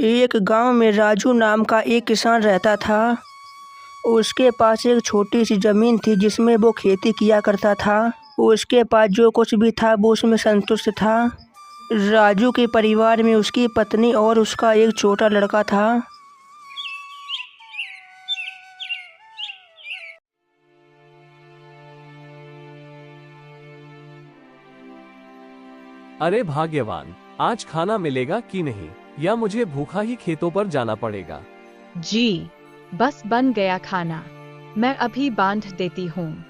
एक गांव में राजू नाम का एक किसान रहता था। उसके पास एक छोटी सी ज़मीन थी जिसमें वो खेती किया करता था। उसके पास जो कुछ भी था वो उसमें संतुष्ट था। राजू के परिवार में उसकी पत्नी और उसका एक छोटा लड़का था। अरे भाग्यवान, आज खाना मिलेगा कि नहीं, या मुझे भूखा ही खेतों पर जाना पड़ेगा। जी, बस बन गया खाना, मैं अभी बांध देती हूँ।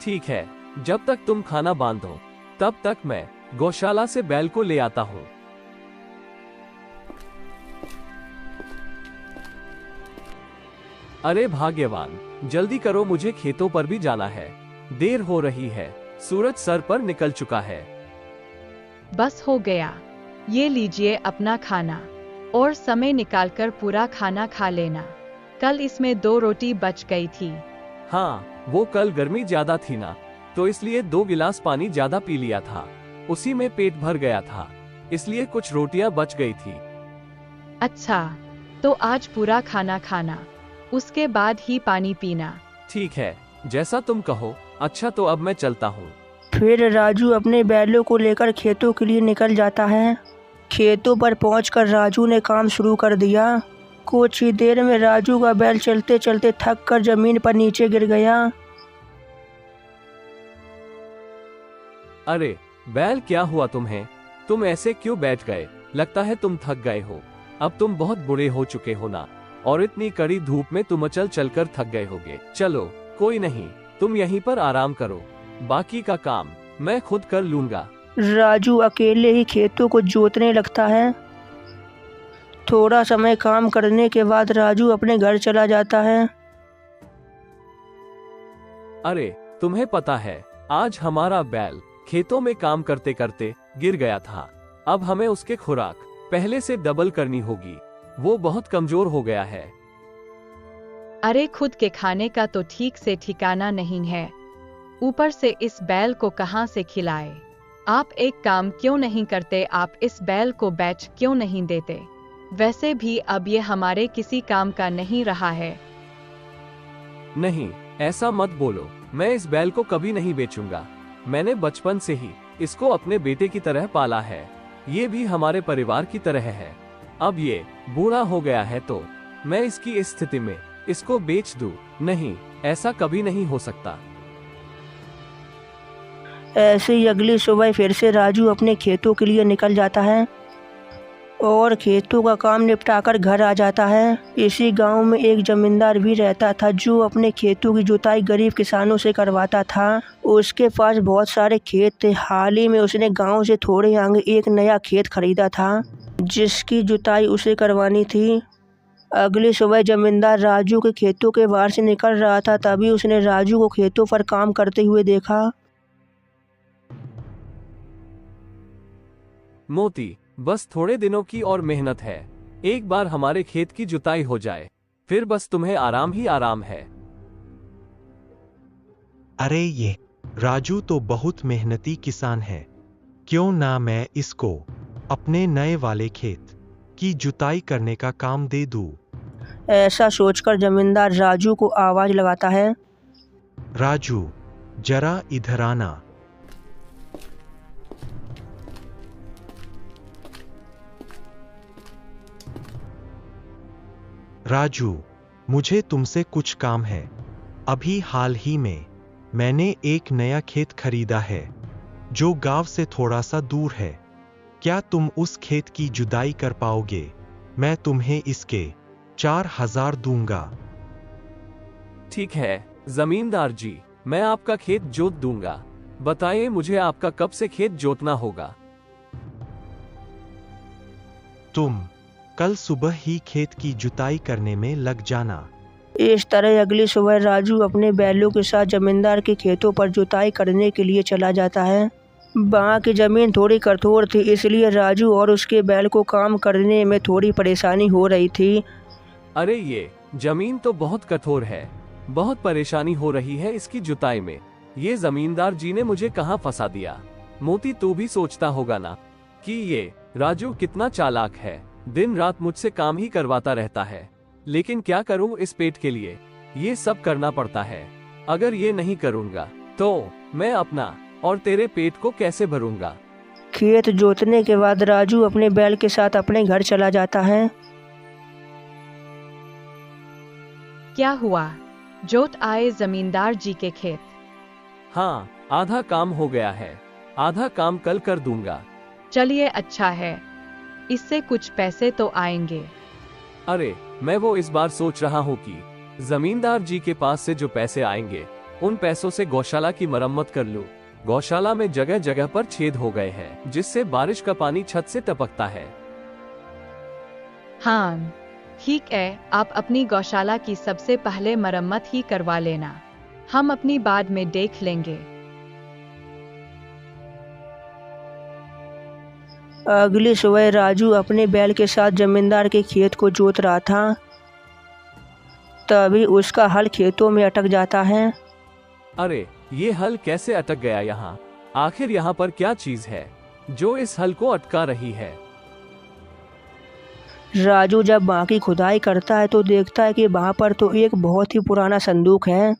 ठीक है, जब तक तुम खाना बांधो तब तक मैं गौशाला से बैल को ले आता हूँ। अरे भाग्यवान, जल्दी करो, मुझे खेतों पर भी जाना है। देर हो रही है, सूरज सर पर निकल चुका है। बस हो गया, ये लीजिए अपना खाना, और समय निकालकर पूरा खाना खा लेना। कल इसमें 2 रोटी बच गई थी। हाँ, वो कल गर्मी ज्यादा थी ना, तो इसलिए 2 गिलास पानी ज्यादा पी लिया था। उसी में पेट भर गया था, इसलिए कुछ रोटियां बच गई थी। अच्छा, तो आज पूरा खाना खाना, उसके बाद ही पानी पीना। ठीक है, जैसा तुम कहो। अच्छा, तो अब मैं चलता हूँ। फिर राजू अपने बैलों को लेकर खेतों के लिए निकल जाता है। खेतों पर पहुंचकर राजू ने काम शुरू कर दिया। कुछ ही देर में राजू का बैल चलते चलते थक कर जमीन पर नीचे गिर गया। अरे बैल, क्या हुआ तुम्हें? तुम ऐसे क्यों बैठ गए? लगता है तुम थक गए हो। अब तुम बहुत बूढ़े हो चुके हो ना, और इतनी कड़ी धूप में तुम चल कर थक गए होगे। चलो कोई नहीं, तुम यहीं पर आराम करो, बाकी का काम मैं खुद कर लूंगा। राजू अकेले ही खेतों को जोतने लगता है। थोड़ा समय काम करने के बाद राजू अपने घर चला जाता है। अरे तुम्हें पता है, आज हमारा बैल खेतों में काम करते करते गिर गया था। अब हमें उसके खुराक पहले से डबल करनी होगी, वो बहुत कमजोर हो गया है। अरे खुद के खाने का तो ठीक से ठिकाना नहीं है, ऊपर से इस बैल को कहाँ से खिलाए। आप एक काम क्यों नहीं करते, आप इस बैल को बेच क्यों नहीं देते? वैसे भी अब ये हमारे किसी काम का नहीं रहा है। नहीं, ऐसा मत बोलो, मैं इस बैल को कभी नहीं बेचूंगा। मैंने बचपन से ही इसको अपने बेटे की तरह पाला है। ये भी हमारे परिवार की तरह है। अब ये बूढ़ा हो गया है तो मैं इसकी इस स्थिति में इसको बेच दूं? नहीं, ऐसा कभी नहीं हो सकता। ऐसे ही अगली सुबह फिर से राजू अपने खेतों के लिए निकल जाता है और खेतों का काम निपटाकर घर आ जाता है। इसी गांव में एक जमींदार भी रहता था जो अपने खेतों की जुताई गरीब किसानों से करवाता था। उसके पास बहुत सारे खेत थे। हाल ही में उसने गांव से थोड़े आगे एक नया खेत खरीदा था जिसकी जुताई उसे करवानी थी। अगली सुबह जमींदार राजू के खेतों के बाहर से निकल रहा था, तभी उसने राजू को खेतों पर काम करते हुए देखा। मोती, बस थोड़े दिनों की और मेहनत है। एक बार हमारे खेत की जुताई हो जाए, फिर बस तुम्हें आराम ही आराम है। अरे ये राजू तो बहुत मेहनती किसान है, क्यों ना मैं इसको अपने नए वाले खेत की जुताई करने का काम दे दूं। ऐसा सोचकर जमींदार राजू को आवाज लगाता है। राजू, जरा इधर आना। राजू, मुझे तुमसे कुछ काम है। अभी हाल ही में मैंने एक नया खेत खरीदा है जो गांव से थोड़ा सा दूर है। क्या तुम उस खेत की जुताई कर पाओगे? मैं तुम्हें इसके 4000 दूंगा। ठीक है जमींदार जी, मैं आपका खेत जोत दूंगा। बताइए मुझे आपका कब से खेत जोतना होगा? तुम कल सुबह ही खेत की जुताई करने में लग जाना। इस तरह अगली सुबह राजू अपने बैलों के साथ जमींदार के खेतों पर जुताई करने के लिए चला जाता है। वहाँ की जमीन थोड़ी कठोर थी, इसलिए राजू और उसके बैल को काम करने में थोड़ी परेशानी हो रही थी। अरे ये जमीन तो बहुत कठोर है, बहुत परेशानी हो रही है इसकी जुताई में। ये जमींदार जी ने मुझे कहाँ फंसा दिया। मोती, तू भी सोचता होगा ना कि ये राजू कितना चालाक है। दिन रात मुझसे काम ही करवाता रहता है, लेकिन क्या करूं इस पेट के लिए, ये सब करना पड़ता है। अगर ये नहीं करूंगा तो मैं अपना और तेरे पेट को कैसे भरूंगा। खेत जोतने के बाद राजू अपने बैल के साथ अपने घर चला जाता है। क्या हुआ? जोत आए जमींदार जी के खेत? हाँ, आधा काम हो गया है, आधा काम कल कर दूंगा। चलिए अच्छा है, इससे कुछ पैसे तो आएंगे। अरे मैं वो इस बार सोच रहा हूँ कि जमींदार जी के पास से जो पैसे आएंगे उन पैसों से गौशाला की मरम्मत कर लूं। गौशाला में जगह जगह पर छेद हो गए हैं, जिससे बारिश का पानी छत से टपकता है। हाँ ठीक है, आप अपनी गौशाला की सबसे पहले मरम्मत ही करवा लेना, हम अपनी बाद में देख लेंगे। अगली सुबह राजू अपने बैल के साथ जमींदार के खेत को जोत रहा था, तभी उसका हल खेतों में अटक जाता है। अरे ये हल कैसे अटक गया यहाँ? आखिर यहाँ पर क्या चीज है जो इस हल को अटका रही है? राजू जब वहाँ की खुदाई करता है तो देखता है कि वहाँ पर तो एक बहुत ही पुराना संदूक है।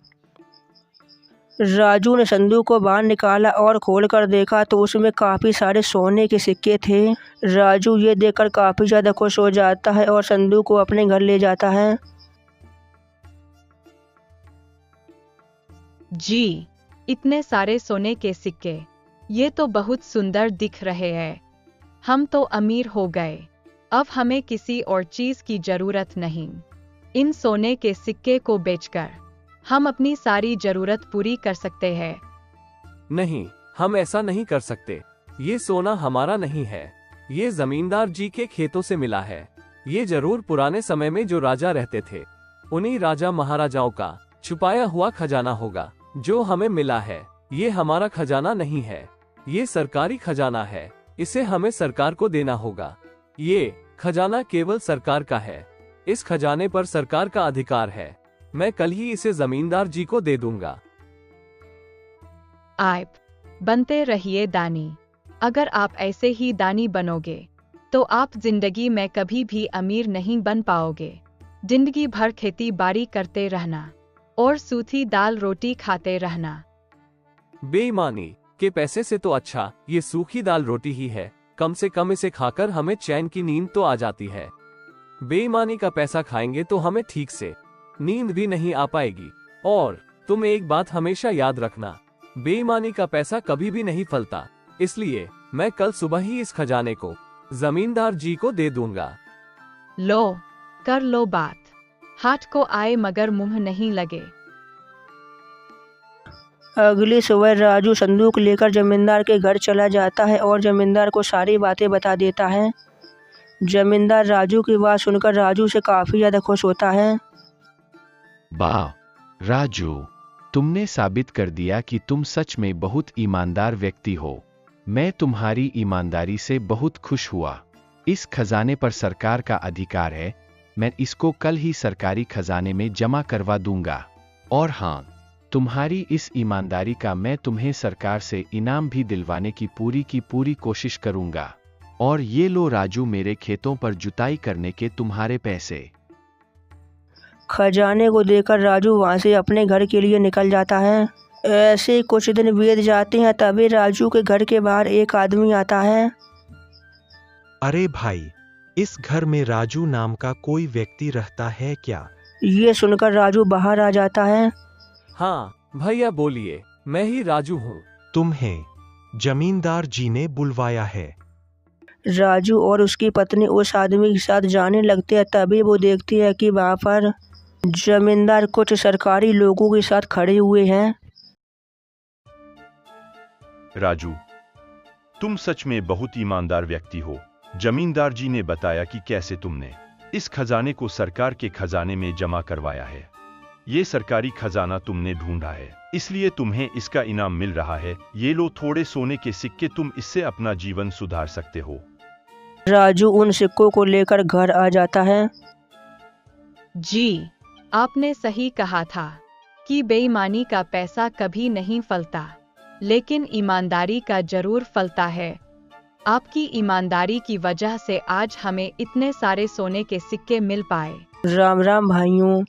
राजू ने संदूक को बाहर निकाला और खोलकर देखा तो उसमें काफ़ी सारे सोने के सिक्के थे। राजू ये देखकर काफ़ी ज़्यादा खुश हो जाता है और संदूक को अपने घर ले जाता है। जी, इतने सारे सोने के सिक्के, ये तो बहुत सुंदर दिख रहे हैं। हम तो अमीर हो गए, अब हमें किसी और चीज की जरूरत नहीं। इन सोने के सिक्के को बेचकर हम अपनी सारी जरूरत पूरी कर सकते हैं। नहीं, हम ऐसा नहीं कर सकते। ये सोना हमारा नहीं है, ये जमींदार जी के खेतों से मिला है। ये जरूर पुराने समय में जो राजा रहते थे, उन्हीं राजा महाराजाओं का छुपाया हुआ खजाना होगा जो हमें मिला है। ये हमारा खजाना नहीं है, ये सरकारी खजाना है, इसे हमें सरकार को देना होगा। ये खजाना केवल सरकार का है, इस खजाने पर सरकार का अधिकार है। मैं कल ही इसे जमींदार जी को दे दूंगा। आप बनते रहिए दानी। अगर आप ऐसे ही दानी बनोगे तो आप जिंदगी में कभी भी अमीर नहीं बन पाओगे। जिंदगी भर खेती बाड़ी करते रहना और सूखी दाल रोटी खाते रहना। बेईमानी के पैसे से तो अच्छा ये सूखी दाल रोटी ही है। कम से कम इसे खाकर हमें चैन की नींद तो आ जाती है। बेईमानी का पैसा खाएंगे तो हमें ठीक से नींद भी नहीं आ पाएगी। और तुम एक बात हमेशा याद रखना, बेईमानी का पैसा कभी भी नहीं फलता। इसलिए मैं कल सुबह ही इस खजाने को जमींदार जी को दे दूंगा। लो, कर लो बात। हाथ को आए मगर मुंह नहीं लगे। अगली सुबह राजू संदूक लेकर जमींदार के घर चला जाता है और जमींदार को सारी बातें बता देता है। जमींदार राजू की बात सुनकर राजू से काफ़ी ज़्यादा खुश होता है। वाह राजू, तुमने साबित कर दिया कि तुम सच में बहुत ईमानदार व्यक्ति हो। मैं तुम्हारी ईमानदारी से बहुत खुश हुआ। इस खजाने पर सरकार का अधिकार है, मैं इसको कल ही सरकारी खजाने में जमा करवा दूंगा। और हाँ, तुम्हारी इस ईमानदारी का मैं तुम्हें सरकार से इनाम भी दिलवाने की पूरी कोशिश करूंगा। और ये लो राजू, मेरे खेतों पर जुताई करने के तुम्हारे पैसे। खजाने को देकर राजू वहाँ से अपने घर के लिए निकल जाता है। ऐसे ही कुछ दिन बीत जाते हैं, तभी राजू के घर के बाहर एक आदमी आता है। अरे भाई, इस घर में राजू नाम का कोई व्यक्ति रहता है क्या? ये सुनकर राजू बाहर आ जाता है। हाँ भैया बोलिए, मैं ही राजू हूँ। तुम्हें जमींदार जी ने बुलवाया है। राजू और उसकी पत्नी उस आदमी के साथ जाने लगते हैं, तभी वो देखती है कि वहाँ पर जमींदार कुछ सरकारी लोगों के साथ खड़े हुए हैं। राजू, तुम सच में बहुत ईमानदार व्यक्ति हो। जमींदार जी ने बताया कि कैसे तुमने इस खजाने को सरकार के खजाने में जमा करवाया है। ये सरकारी खजाना तुमने ढूंढा है, इसलिए तुम्हें इसका इनाम मिल रहा है। ये लो थोड़े सोने के सिक्के, तुम इससे अपना जीवन सुधार सकते हो। राजू उन सिक्कों को लेकर घर आ जाता है। जी, आपने सही कहा था कि बेईमानी का पैसा कभी नहीं फलता, लेकिन ईमानदारी का जरूर फलता है। आपकी ईमानदारी की वजह से आज हमें इतने सारे सोने के सिक्के मिल पाए। राम राम भाइयों।